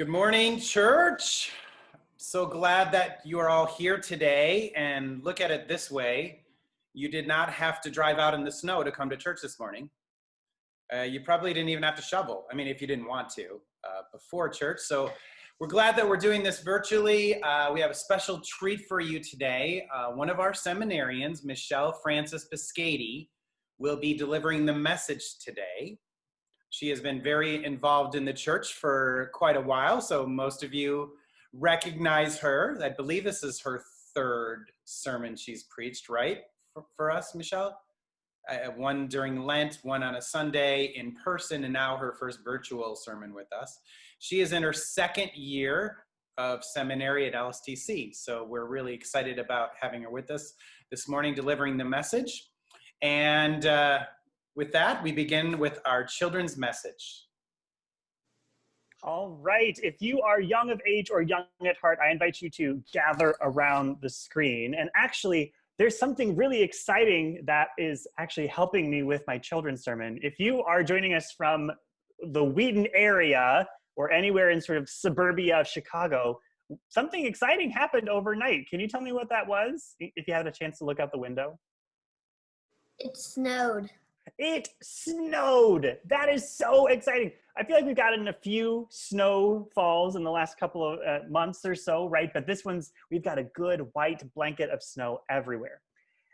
Good morning, church. So glad that you are all here today, and look at it this way. You did not have to drive out in the snow to come to church this morning. You probably didn't even have to shovel. I mean, if you didn't want to before church. So we're glad that we're doing this virtually. We have a special treat for you today. One of our seminarians, Michelle Francis-Pyskaty, will be delivering the message today. She has been very involved in the church for quite a while, so most of you recognize her. I believe this is her third sermon she's preached, right, for us, Michelle? One during Lent, one on a Sunday in person, and now her first virtual sermon with us. She is in her second year of seminary at LSTC, so we're really excited about having her with us this morning, delivering the message. And with that, we begin with our children's message. All right, if you are young of age or young at heart, I invite you to gather around the screen. And actually, there's something really exciting that is actually helping me with my children's sermon. If you are joining us from the Wheaton area or anywhere in sort of suburbia of Chicago, something exciting happened overnight. Can you tell me what that was, if you had a chance to look out the window? It snowed. It snowed. That is so exciting. I feel like we've gotten a few snowfalls in the last couple of months or so, right? But this one's, we've got a good white blanket of snow everywhere.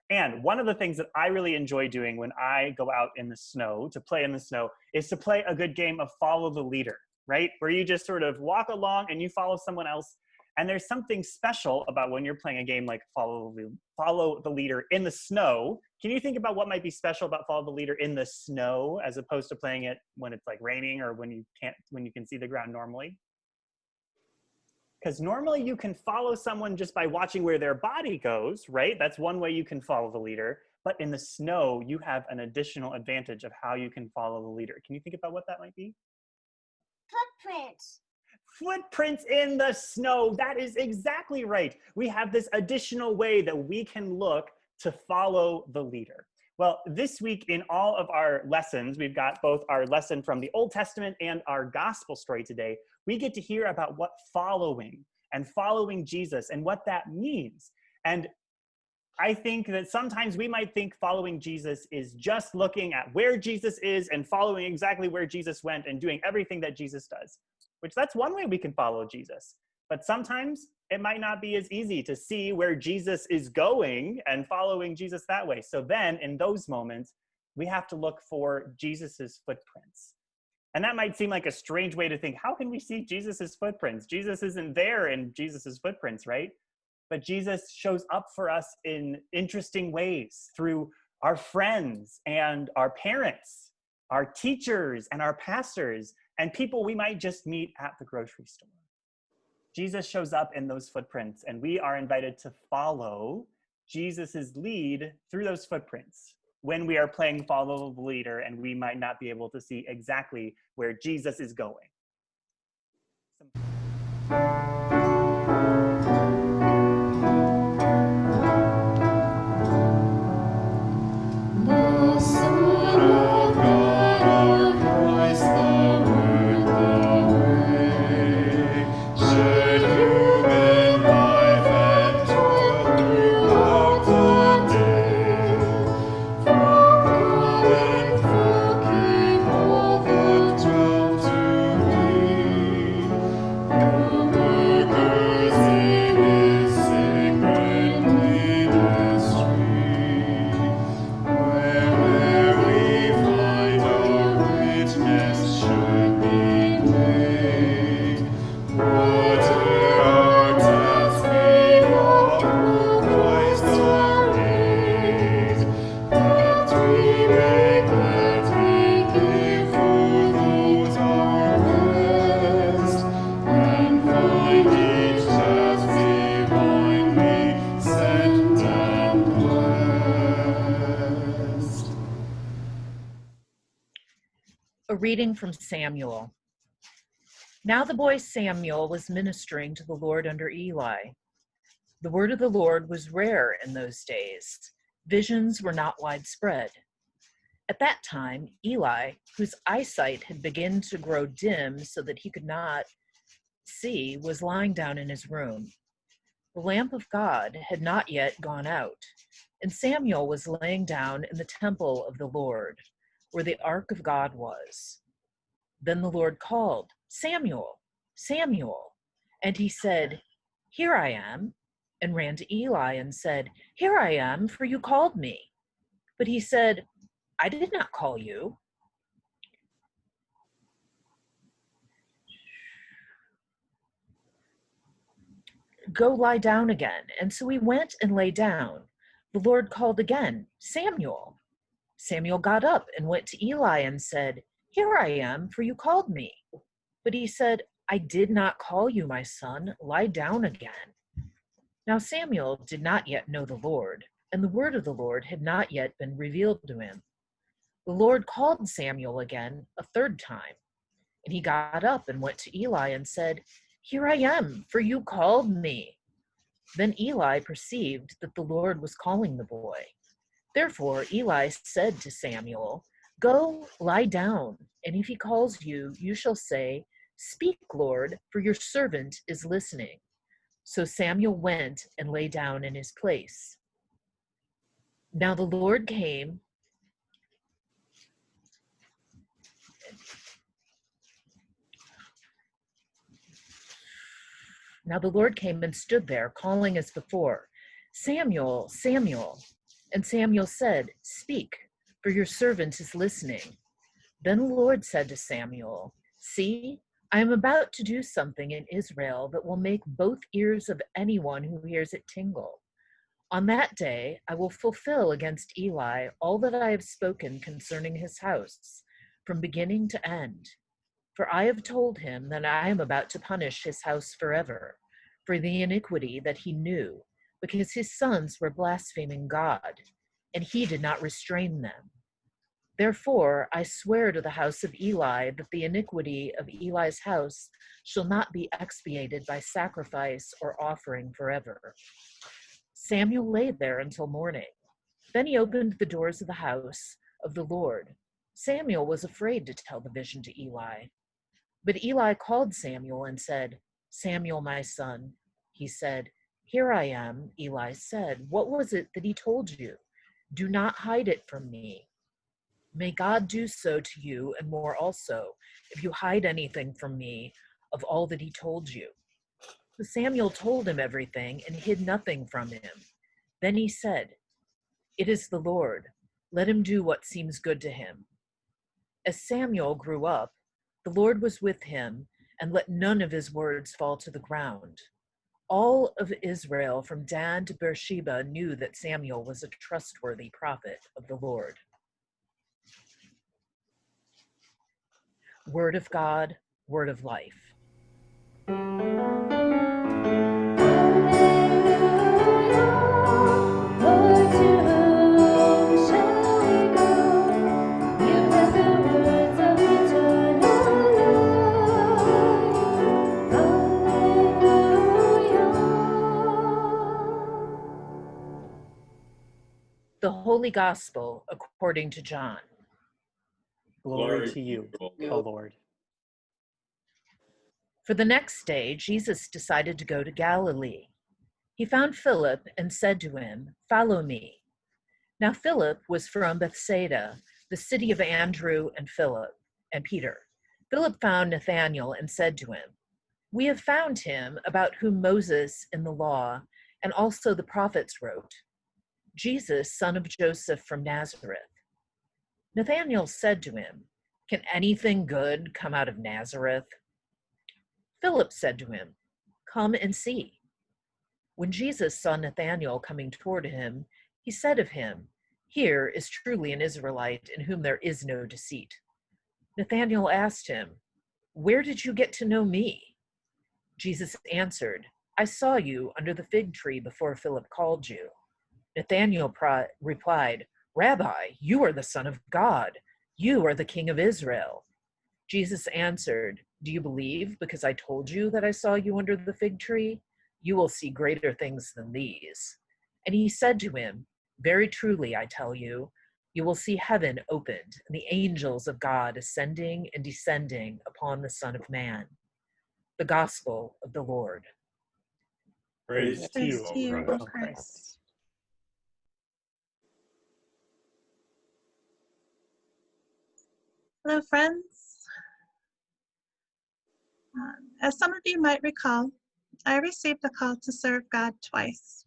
And one of the things that I really enjoy doing when I go out in the snow, to play in the snow, is to play a good game of follow the leader, right? Where you just sort of walk along and you follow someone else. And there's something special about when you're playing a game like follow the leader in the snow. Can you think about what might be special about follow the leader in the snow as opposed to playing it when it's like raining or when you can see the ground normally? Because normally you can follow someone just by watching where their body goes, right? That's one way you can follow the leader. But in the snow, you have an additional advantage of how you can follow the leader. Can you think about what that might be? Footprints. Footprints in the snow. That is exactly right. We have this additional way that we can look to follow the leader. Well, this week in all of our lessons, we've got both our lesson from the Old Testament and our gospel story today. We get to hear about what following Jesus and what that means. And I think that sometimes we might think following Jesus is just looking at where Jesus is and following exactly where Jesus went and doing everything that Jesus does, which that's one way we can follow Jesus. But sometimes it might not be as easy to see where Jesus is going and following Jesus that way. So then in those moments, we have to look for Jesus's footprints. And that might seem like a strange way to think, how can we see Jesus's footprints? Jesus isn't there in Jesus's footprints, right? But Jesus shows up for us in interesting ways through our friends and our parents, our teachers and our pastors, and people we might just meet at the grocery store. Jesus shows up in those footprints, and we are invited to follow Jesus's lead through those footprints when we are playing follow the leader, and we might not be able to see exactly where Jesus is going. A reading from Samuel. Now the boy Samuel was ministering to the Lord under Eli. The word of the Lord was rare in those days. Visions were not widespread. At that time, Eli, whose eyesight had begun to grow dim so that he could not see was lying down in his room. The lamp of God had not yet gone out, and Samuel was laying down in the temple of the Lord, where the ark of God was. Then the Lord called, "Samuel, Samuel." And he said, "Here I am," and ran to Eli and said, "Here I am, for you called me." But he said, "I did not call you." Go lie down again. And so he went and lay down. The Lord called again, "Samuel." Samuel got up and went to Eli and said, "Here I am, for you called me." But he said, "I did not call you, my son. Lie down again." Now Samuel did not yet know the Lord, and the word of the Lord had not yet been revealed to him. The Lord called Samuel again a third time, and he got up and went to Eli and said, "Here I am, for you called me." Then Eli perceived that the Lord was calling the boy. Therefore Eli said to Samuel, "Go, lie down, and if he calls you, you shall say, 'Speak, Lord, for your servant is listening.'" So Samuel went and lay down in his place. Now the Lord came and stood there, calling as before, "Samuel, Samuel." And Samuel said, "Speak, for your servant is listening." Then the Lord said to Samuel, "See, I am about to do something in Israel that will make both ears of anyone who hears it tingle. On that day I will fulfill against Eli all that I have spoken concerning his house, from beginning to end. For I have told him that I am about to punish his house forever, for the iniquity that he knew, because his sons were blaspheming God, and he did not restrain them. Therefore I swear to the house of Eli that the iniquity of Eli's house shall not be expiated by sacrifice or offering forever." Samuel lay there until morning. Then he opened the doors of the house of the Lord. Samuel was afraid to tell the vision to Eli. But Eli called Samuel and said, "Samuel, my son." He said, "Here I am." Eli said, "What was it that he told you? Do not hide it from me. May God do so to you and more also, if you hide anything from me of all that he told you." So Samuel told him everything and hid nothing from him. Then he said, "It is the Lord. Let him do what seems good to him." As Samuel grew up, the Lord was with him and let none of his words fall to the ground. All of Israel from Dan to Beersheba knew that Samuel was a trustworthy prophet of the Lord. Word of God, word of life. The Holy Gospel according to John. Glory to you, O Lord. For the next day, Jesus decided to go to Galilee. He found Philip and said to him, "Follow me." Now Philip was from Bethsaida, the city of Andrew and Philip and Peter. Philip found Nathanael and said to him, "We have found him about whom Moses in the law and also the prophets wrote, Jesus, son of Joseph from Nazareth." Nathanael said to him, "Can anything good come out of Nazareth?" Philip said to him, "Come and see." When Jesus saw Nathanael coming toward him, he said of him, "Here is truly an Israelite in whom there is no deceit." Nathanael asked him, "Where did you get to know me?" Jesus answered, "I saw you under the fig tree before Philip called you." Nathanael replied, "Rabbi, you are the Son of God. You are the King of Israel." Jesus answered, "Do you believe because I told you that I saw you under the fig tree? You will see greater things than these." And he said to him, "Very truly, I tell you, you will see heaven opened and the angels of God ascending and descending upon the Son of Man." the gospel of the Lord. Praise to you, Praise to you, O O Christ. Christ. Hello, friends. As some of you might recall, I received a call to serve God twice.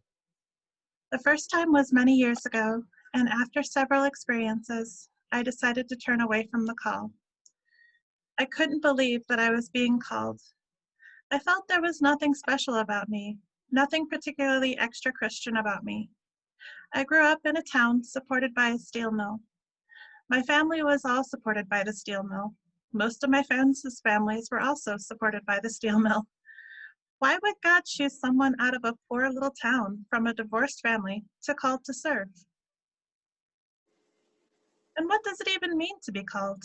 The first time was many years ago, and after several experiences, I decided to turn away from the call. I couldn't believe that I was being called. I felt there was nothing special about me, nothing particularly extra Christian about me. I grew up in a town supported by a steel mill. My family was all supported by the steel mill. Most of my friends' families were also supported by the steel mill. Why would God choose someone out of a poor little town from a divorced family to call to serve? And what does it even mean to be called?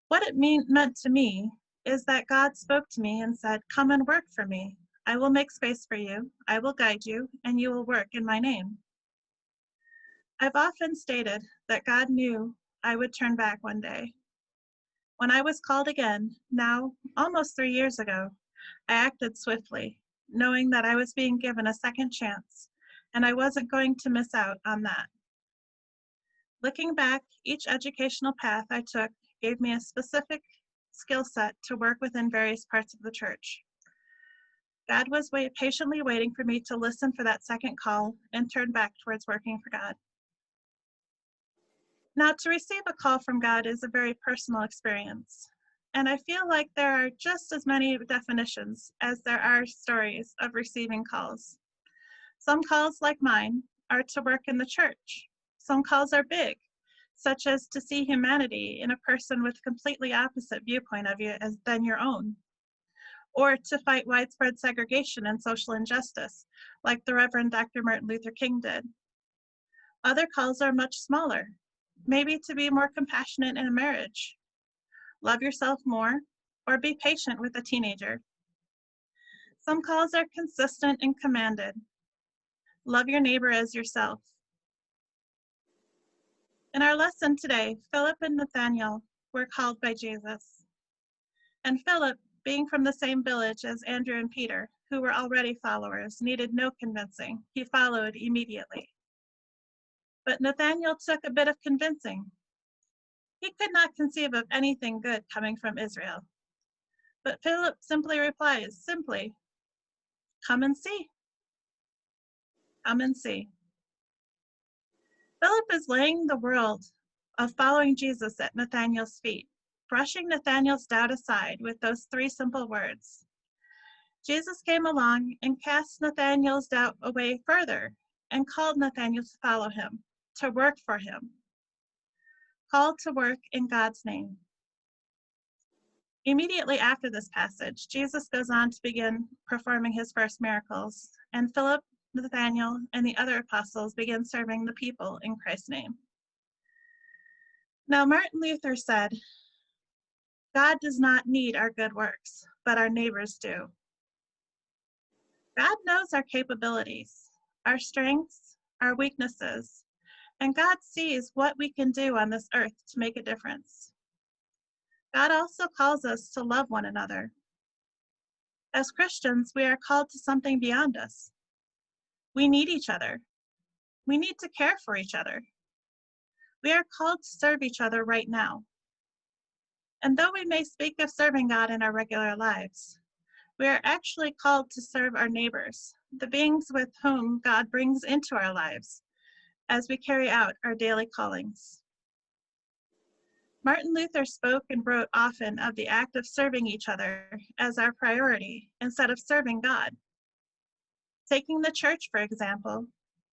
What it meant to me is that God spoke to me and said, "Come and work for me. I will make space for you. I will guide you, and you will work in my name." I've often stated that God knew I would turn back one day. When I was called again, now almost 3 years ago, I acted swiftly, knowing that I was being given a second chance, and I wasn't going to miss out on that. Looking back, each educational path I took gave me a specific skill set to work within various parts of the church. God was patiently waiting for me to listen for that second call and turn back towards working for God. Now, to receive a call from God is a very personal experience, and I feel like there are just as many definitions as there are stories of receiving calls. Some calls, like mine, are to work in the church. Some calls are big, such as to see humanity in a person with completely opposite viewpoint of you than your own, or to fight widespread segregation and social injustice, like the Reverend Dr. Martin Luther King did. Other calls are much smaller, maybe to be more compassionate in a marriage, love yourself more, or be patient with a teenager. Some calls are consistent and commanded. Love your neighbor as yourself. In our lesson today, Philip and Nathanael were called by Jesus. And Philip, being from the same village as Andrew and Peter, who were already followers, needed no convincing. He followed immediately. But Nathanael took a bit of convincing. He could not conceive of anything good coming from Israel. But Philip simply replies, "Come and see. Come and see." Philip is laying the world of following Jesus at Nathanael's feet, brushing Nathanael's doubt aside with those 3 simple words. Jesus came along and cast Nathanael's doubt away further and called Nathanael to follow him, to work for him. Called to work in God's name. Immediately after this passage, Jesus goes on to begin performing his first miracles, and Philip, Nathanael, and the other apostles begin serving the people in Christ's name. Now, Martin Luther said, "God does not need our good works, but our neighbors do." God knows our capabilities, our strengths, our weaknesses, and God sees what we can do on this earth to make a difference. God also calls us to love one another. As Christians, we are called to something beyond us. We need each other. We need to care for each other. We are called to serve each other right now. And though we may speak of serving God in our regular lives, we are actually called to serve our neighbors, the beings with whom God brings into our lives as we carry out our daily callings. Martin Luther spoke and wrote often of the act of serving each other as our priority instead of serving God. Taking the church, for example,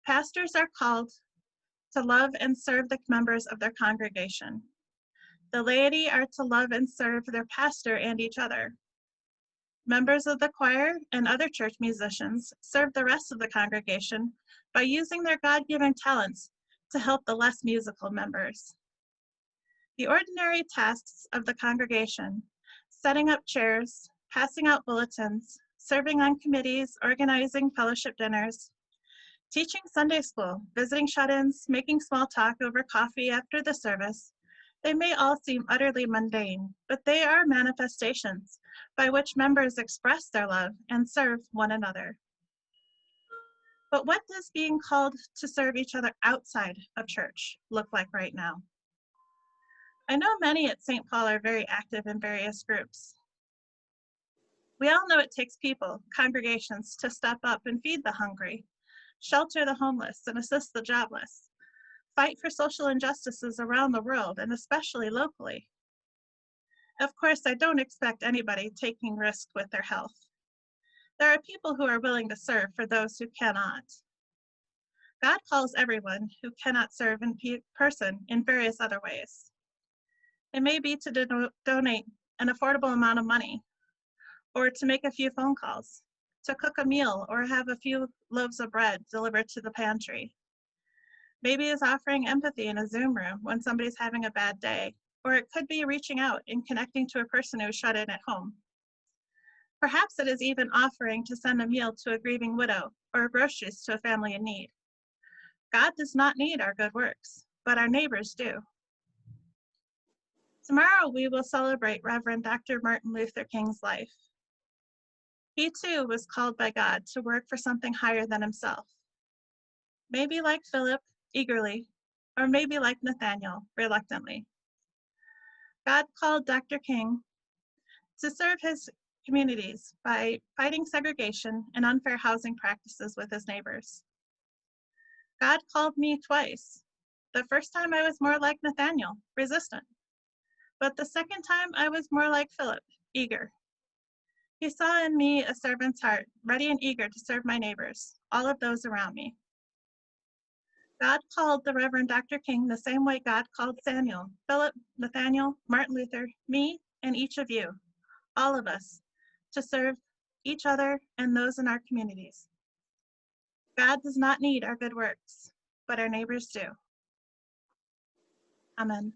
pastors are called to love and serve the members of their congregation. The laity are to love and serve their pastor and each other. Members of the choir and other church musicians serve the rest of the congregation by using their God-given talents to help the less musical members. The ordinary tasks of the congregation, setting up chairs, passing out bulletins, serving on committees, organizing fellowship dinners, teaching Sunday school, visiting shut-ins, making small talk over coffee after the service, They may all seem utterly mundane, but they are manifestations by which members express their love and serve one another. But what does being called to serve each other outside of church look like right now? I know many at St. Paul are very active in various groups. We all know it takes people, congregations, to step up and feed the hungry, shelter the homeless, and assist the jobless, fight for social injustices around the world and especially locally. Of course, I don't expect anybody taking risks with their health. There are people who are willing to serve for those who cannot. God calls everyone who cannot serve in person in various other ways. It may be to donate an affordable amount of money, or to make a few phone calls, to cook a meal or have a few loaves of bread delivered to the pantry. Maybe it's offering empathy in a Zoom room when somebody's having a bad day, or it could be reaching out and connecting to a person who's shut in at home. Perhaps it is even offering to send a meal to a grieving widow or groceries to a family in need. God does not need our good works, but our neighbors do. Tomorrow we will celebrate Reverend Dr. Martin Luther King's life. He too was called by God to work for something higher than himself. Maybe like Philip, eagerly, or maybe like Nathaniel, reluctantly. God called Dr. King to serve his communities by fighting segregation and unfair housing practices with his neighbors. God called me twice. The first time I was more like Nathaniel, resistant. But the second time I was more like Philip, eager. He saw in me a servant's heart, ready and eager to serve my neighbors, all of those around me. God called the Reverend Dr. King the same way God called Samuel, Philip, Nathaniel, Martin Luther, me, and each of you, all of us, to serve each other and those in our communities. God does not need our good works, but our neighbors do. Amen.